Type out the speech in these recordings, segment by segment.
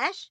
Flash?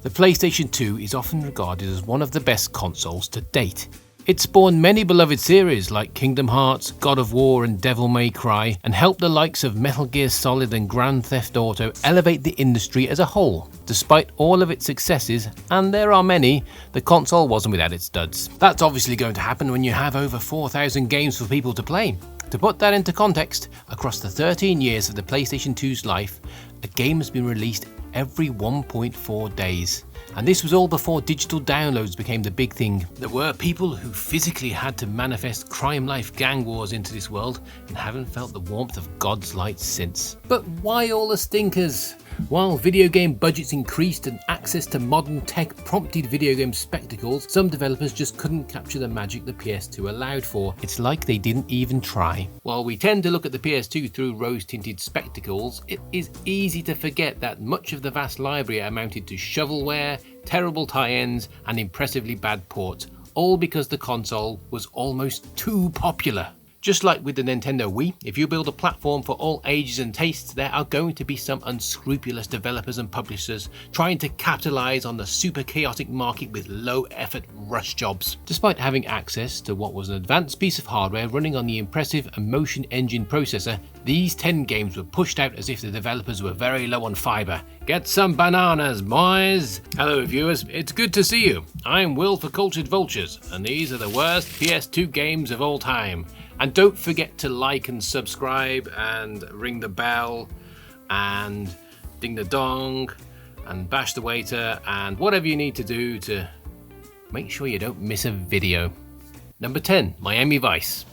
The PlayStation 2 is often regarded as one of the best consoles to date. It spawned many beloved series like Kingdom Hearts, God of War and Devil May Cry, and helped the likes of Metal Gear Solid and Grand Theft Auto elevate the industry as a whole. Despite all of its successes, and there are many, the console wasn't without its duds. That's obviously going to happen when you have over 4,000 games for people to play. To put that into context, across the 13 years of the PlayStation 2's life, a game has been released every 1.4 days. And this was all before digital downloads became the big thing. There were people who physically had to manifest crime life gang wars into this world and haven't felt the warmth of God's light since. But why all the stinkers? While video game budgets increased and access to modern tech prompted video game spectacles, some developers just couldn't capture the magic the PS2 allowed for. It's like they didn't even try. While we tend to look at the PS2 through rose-tinted spectacles, it is easy to forget that much of the vast library amounted to shovelware, terrible tie-ins and impressively bad ports, all because the console was almost too popular. Just like with the Nintendo Wii, if you build a platform for all ages and tastes, there are going to be some unscrupulous developers and publishers trying to capitalize on the super chaotic market with low effort rush jobs. Despite having access to what was an advanced piece of hardware running on the impressive Emotion Engine processor, these 10 games were pushed out as if the developers were very low on fiber. Get some bananas, boys! Hello viewers, it's good to see you. I'm Will for Cultured Vultures, and these are the worst PS2 games of all time. And don't forget to like and subscribe and ring the bell and ding the dong and bash the waiter and whatever you need to do to make sure you don't miss a video. Number 10, Miami Vice.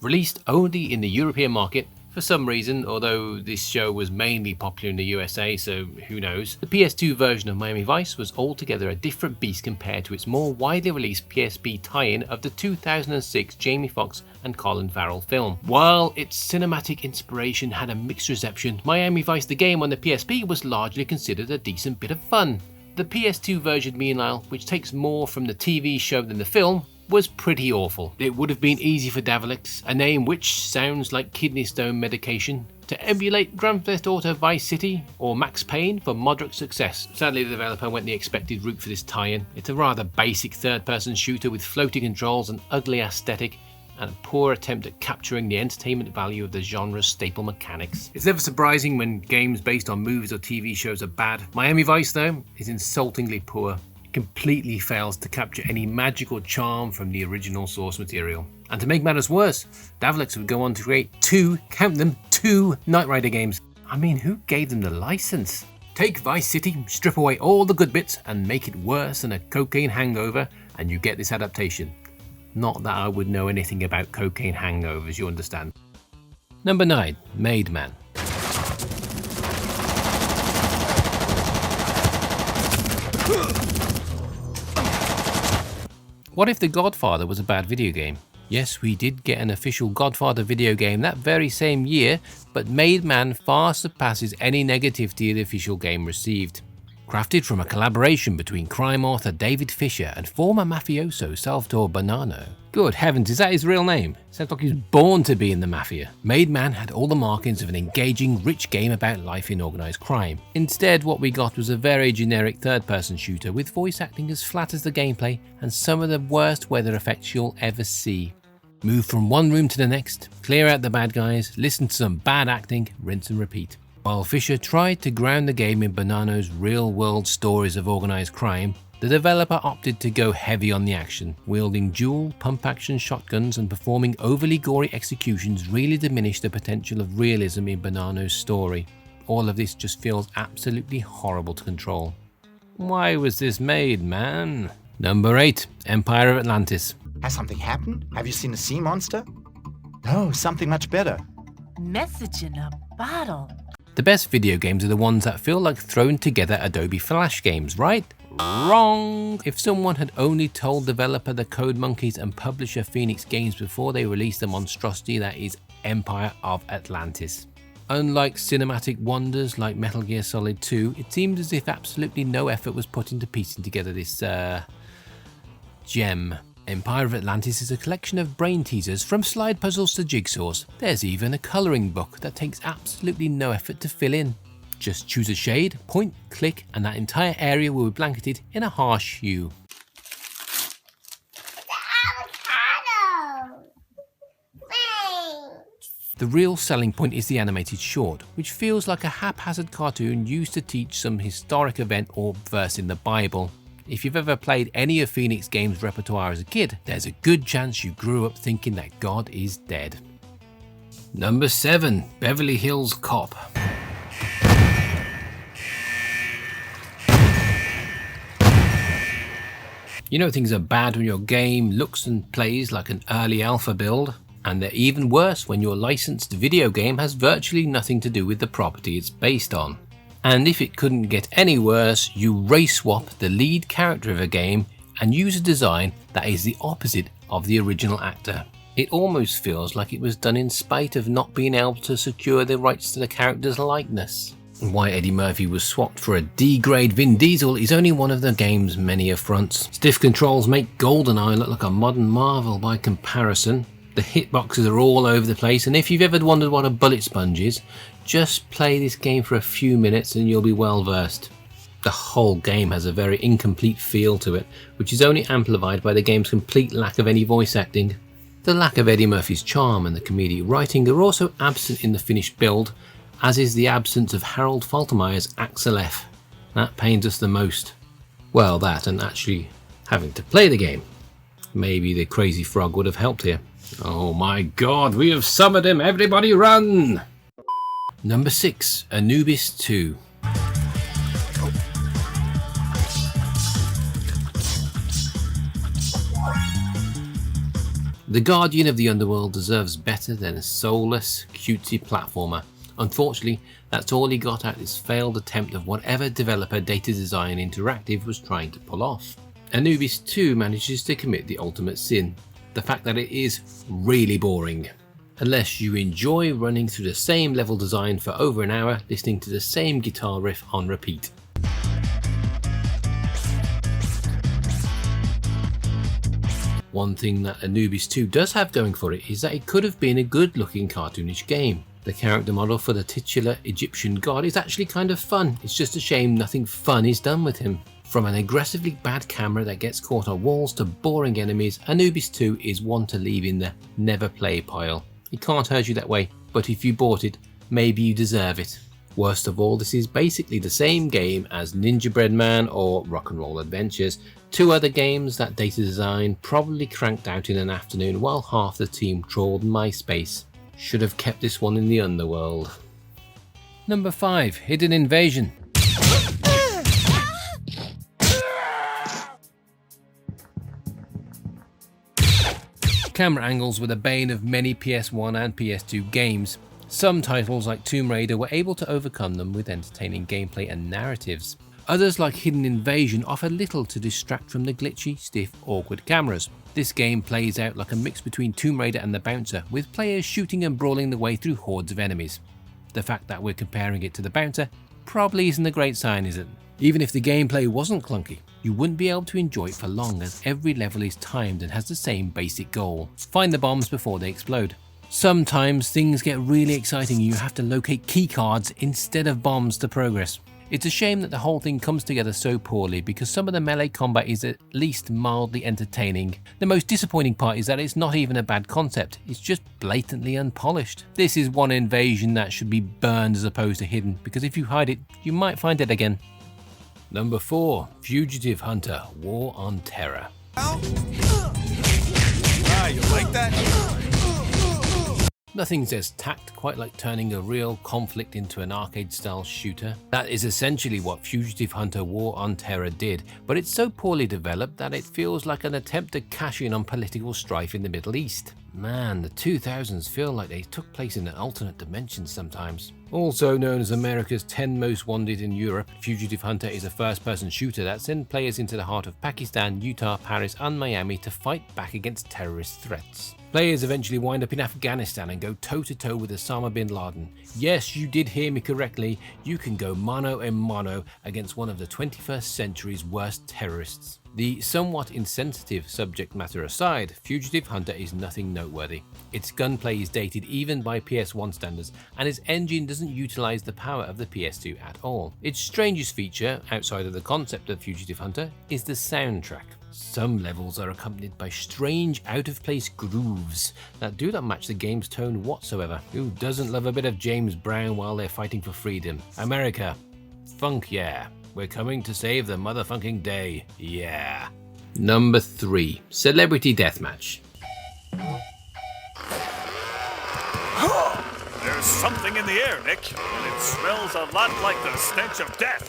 Released only in the European market, for some reason, although this show was mainly popular in the USA, so who knows, the PS2 version of Miami Vice was altogether a different beast compared to its more widely released PSP tie-in of the 2006 Jamie Foxx and Colin Farrell film. While its cinematic inspiration had a mixed reception, Miami Vice the game on the PSP was largely considered a decent bit of fun. The PS2 version, meanwhile, which takes more from the TV show than the film, was pretty awful. It would have been easy for Davalix, a name which sounds like kidney stone medication, to emulate Grand Theft Auto Vice City or Max Payne for moderate success. Sadly, the developer went the expected route for this tie-in. It's a rather basic third-person shooter with floaty controls, an ugly aesthetic, and a poor attempt at capturing the entertainment value of the genre's staple mechanics. It's never surprising when games based on movies or TV shows are bad. Miami Vice, though, is insultingly poor. Completely fails to capture any magical charm from the original source material. And to make matters worse, Davalix would go on to create two Knight Rider games. I mean, who gave them the license? Take Vice City, strip away all the good bits and make it worse than a cocaine hangover and you get this adaptation. Not that I would know anything about cocaine hangovers, you understand. Number 9, Maid Man. What if The Godfather was a bad video game? Yes, we did get an official Godfather video game that very same year, but Maid Man far surpasses any negativity the official game received. Crafted from a collaboration between crime author David Fisher and former mafioso Salvatore Bonanno. Good heavens, is that his real name? Sounds like he was born to be in the mafia. Maid Man had all the markings of an engaging, rich game about life in organised crime. Instead, what we got was a very generic third-person shooter with voice acting as flat as the gameplay and some of the worst weather effects you'll ever see. Move from one room to the next, clear out the bad guys, listen to some bad acting, rinse and repeat. While Fisher tried to ground the game in Bonanno's real-world stories of organised crime, the developer opted to go heavy on the action. Wielding dual pump-action shotguns and performing overly gory executions really diminished the potential of realism in Bonanno's story. All of this just feels absolutely horrible to control. Why was this made, man? Number 8, Empire of Atlantis. Has something happened? Have you seen a sea monster? No, something much better. Message in a bottle. The best video games are the ones that feel like thrown together Adobe Flash games, right? Wrong! If someone had only told developer the Code Monkeys and publisher Phoenix Games before they released the monstrosity that is Empire of Atlantis. Unlike cinematic wonders like Metal Gear Solid 2, it seems as if absolutely no effort was put into piecing together this gem. Empire of Atlantis is a collection of brain teasers from slide puzzles to jigsaws. There's even a colouring book that takes absolutely no effort to fill in. Just choose a shade, point, click, and that entire area will be blanketed in a harsh hue. The real selling point is the animated short, which feels like a haphazard cartoon used to teach some historic event or verse in the Bible. If you've ever played any of Phoenix Games' repertoire as a kid, there's a good chance you grew up thinking that God is dead. Number 7. Beverly Hills Cop. You know things are bad when your game looks and plays like an early alpha build, and they're even worse when your licensed video game has virtually nothing to do with the property it's based on. And if it couldn't get any worse, you race swap the lead character of a game and use a design that is the opposite of the original actor. It almost feels like it was done in spite of not being able to secure the rights to the character's likeness. Why Eddie Murphy was swapped for a D-grade Vin Diesel is only one of the game's many affronts. Stiff controls make GoldenEye look like a modern marvel by comparison. The hitboxes are all over the place, and if you've ever wondered what a bullet sponge is, just play this game for a few minutes and you'll be well versed. The whole game has a very incomplete feel to it, which is only amplified by the game's complete lack of any voice acting. The lack of Eddie Murphy's charm and the comedic writing are also absent in the finished build, as is the absence of Harold Faltermeyer's Axel F. That pains us the most. Well, that and actually having to play the game. Maybe the crazy frog would have helped here. Oh my god, we have summoned him, everybody run! Number 6. Anubis II. The Guardian of the Underworld deserves better than a soulless, cutesy platformer. Unfortunately, that's all he got at this failed attempt of whatever developer Data Design Interactive was trying to pull off. Anubis II manages to commit the ultimate sin, the fact that it is really boring. Unless you enjoy running through the same level design for over an hour, listening to the same guitar riff on repeat. One thing that Anubis II does have going for it is that it could have been a good looking cartoonish game. The character model for the titular Egyptian god is actually kind of fun, it's just a shame nothing fun is done with him. From an aggressively bad camera that gets caught on walls to boring enemies, Anubis II is one to leave in the never play pile. It can't hurt you that way, but if you bought it, maybe you deserve it. Worst of all, this is basically the same game as Ninja Bread Man or Rock'n'Roll Adventures, two other games that Data Design probably cranked out in an afternoon while half the team trawled MySpace. Should have kept this one in the underworld. Number 5. Hidden Invasion. Camera angles were the bane of many PS1 and PS2 games. Some titles like Tomb Raider were able to overcome them with entertaining gameplay and narratives. Others like Hidden Invasion offer little to distract from the glitchy, stiff, awkward cameras. This game plays out like a mix between Tomb Raider and The Bouncer, with players shooting and brawling their way through hordes of enemies. The fact that we're comparing it to The Bouncer probably isn't a great sign, is it? Even if the gameplay wasn't clunky, you wouldn't be able to enjoy it for long, as every level is timed and has the same basic goal: find the bombs before they explode. Sometimes things get really exciting and you have to locate keycards instead of bombs to progress. It's a shame that the whole thing comes together so poorly, because some of the melee combat is at least mildly entertaining. The most disappointing part is that it's not even a bad concept, it's just blatantly unpolished. This is one invasion that should be burned as opposed to hidden, because if you hide it, you might find it again. Number 4. Fugitive Hunter: War on Terror. Ah, you like that? Nothing says tact quite like turning a real conflict into an arcade-style shooter. That is essentially what Fugitive Hunter: War on Terror did, but it's so poorly developed that it feels like an attempt to cash in on political strife in the Middle East. Man, the 2000s feel like they took place in an alternate dimension sometimes. Also known as America's 10 Most Wanted in Europe, Fugitive Hunter is a first-person shooter that sends players into the heart of Pakistan, Utah, Paris and Miami to fight back against terrorist threats. Players eventually wind up in Afghanistan and go toe-to-toe with Osama bin Laden. Yes, you did hear me correctly, you can go mano a mano against one of the 21st century's worst terrorists. The somewhat insensitive subject matter aside, Fugitive Hunter is nothing noteworthy. Its gunplay is dated even by PS1 standards, and its engine doesn't utilize the power of the PS2 at all. Its strangest feature, outside of the concept of Fugitive Hunter, is the soundtrack. Some levels are accompanied by strange out-of-place grooves that do not match the game's tone whatsoever. Who doesn't love a bit of James Brown while they're fighting for freedom? America, funk yeah. We're coming to save the motherfucking day, yeah. Number 3, Celebrity Deathmatch. There's something in the air, Nick, and it smells a lot like the stench of death.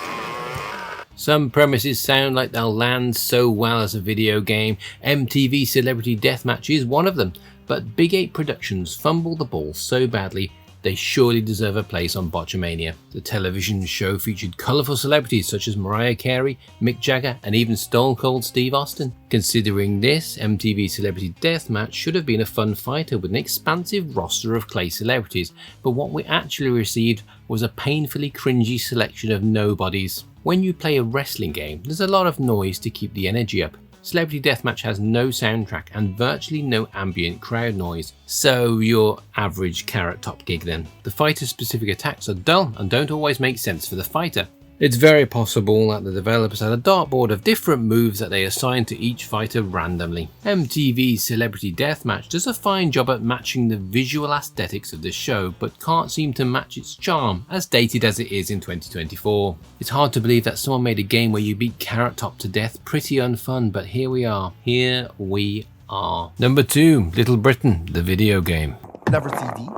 Some premises sound like they'll land so well as a video game. MTV Celebrity Deathmatch is one of them, but Big 8 Productions fumble the ball so badly they surely deserve a place on Botchamania. The television show featured colourful celebrities such as Mariah Carey, Mick Jagger and even Stone Cold Steve Austin. Considering this, MTV Celebrity Deathmatch should have been a fun fighter with an expansive roster of clay celebrities, but what we actually received was a painfully cringy selection of nobodies. When you play a wrestling game, there's a lot of noise to keep the energy up. Celebrity Deathmatch has no soundtrack and virtually no ambient crowd noise, so your average Carrot Top gig then. The fighter specific attacks are dull and don't always make sense for the fighter. It's very possible that the developers had a dartboard of different moves that they assigned to each fighter randomly. MTV's Celebrity Deathmatch does a fine job at matching the visual aesthetics of the show, but can't seem to match its charm, as dated as it is in 2024. It's hard to believe that someone made a game where you beat Carrot Top to death. Pretty unfun, but here we are. Here we are. Number 2, Little Britain, the video game. Never CD.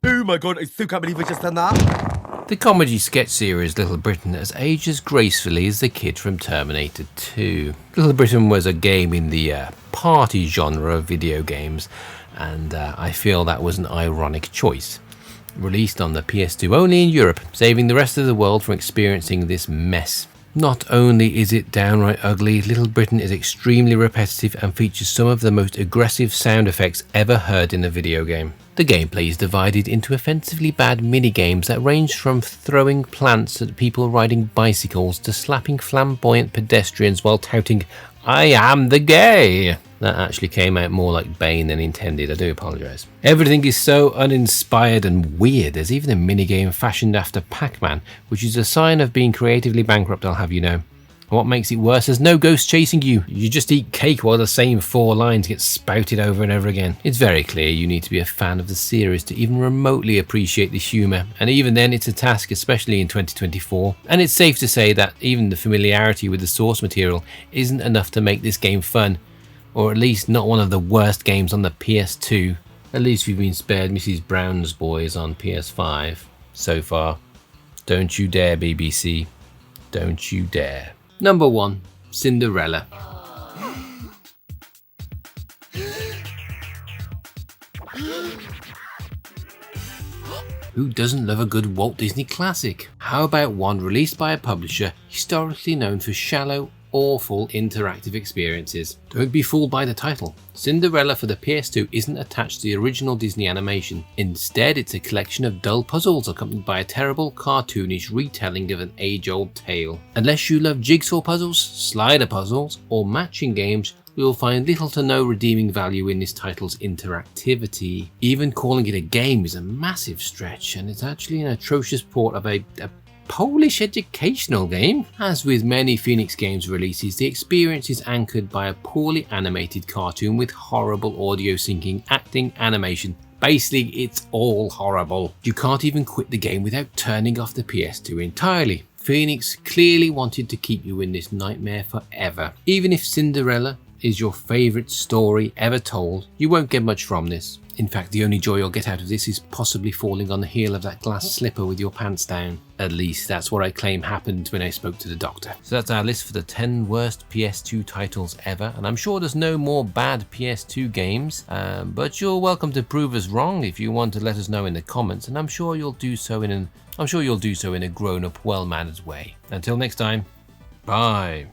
Oh my god, I still can't believe I just done that. The comedy sketch series Little Britain has aged as gracefully as the kid from Terminator 2. Little Britain was a game in the party genre of video games, and I feel that was an ironic choice. Released on the PS2 only in Europe, saving the rest of the world from experiencing this mess. Not only is it downright ugly, Little Britain is extremely repetitive and features some of the most aggressive sound effects ever heard in a video game. The gameplay is divided into offensively bad minigames that range from throwing plants at people riding bicycles to slapping flamboyant pedestrians while touting, "I am the gay." That actually came out more like Bane than intended, I do apologise. Everything is so uninspired and weird. There's even a minigame fashioned after Pac-Man, which is a sign of being creatively bankrupt, I'll have you know. And what makes it worse, there's no ghost chasing you. You just eat cake while the same 4 lines get spouted over and over again. It's very clear you need to be a fan of the series to even remotely appreciate the humour, and even then it's a task, especially in 2024. And it's safe to say that even the familiarity with the source material isn't enough to make this game fun, or at least not one of the worst games on the PS2. At least we've been spared Mrs. Brown's Boys on PS5 so far. Don't you dare, BBC. Don't you dare. Number 1, Cinderella. Who doesn't love a good Walt Disney classic? How about one released by a publisher historically known for shallow, awful interactive experiences? Don't be fooled by the title. Cinderella for the PS2 isn't attached to the original Disney animation. Instead, it's a collection of dull puzzles accompanied by a terrible, cartoonish retelling of an age-old tale. Unless you love jigsaw puzzles, slider puzzles, or matching games, you'll find little to no redeeming value in this title's interactivity. Even calling it a game is a massive stretch, and it's actually an atrocious port of a Polish educational game. As with many Phoenix Games releases, the experience is anchored by a poorly animated cartoon with horrible audio syncing, acting, animation. Basically, it's all horrible. You can't even quit the game without turning off the PS2 entirely. Phoenix clearly wanted to keep you in this nightmare forever. Even if Cinderella is your favourite story ever told, you won't get much from this. In fact, the only joy you'll get out of this is possibly falling on the heel of that glass slipper with your pants down. At least that's what I claim happened when I spoke to the doctor. So that's our list for the 10 worst PS2 titles ever, and I'm sure there's no more bad PS2 games, but you're welcome to prove us wrong if you want to let us know in the comments, and I'm sure you'll do so in a grown-up, well-mannered way. Until next time, bye.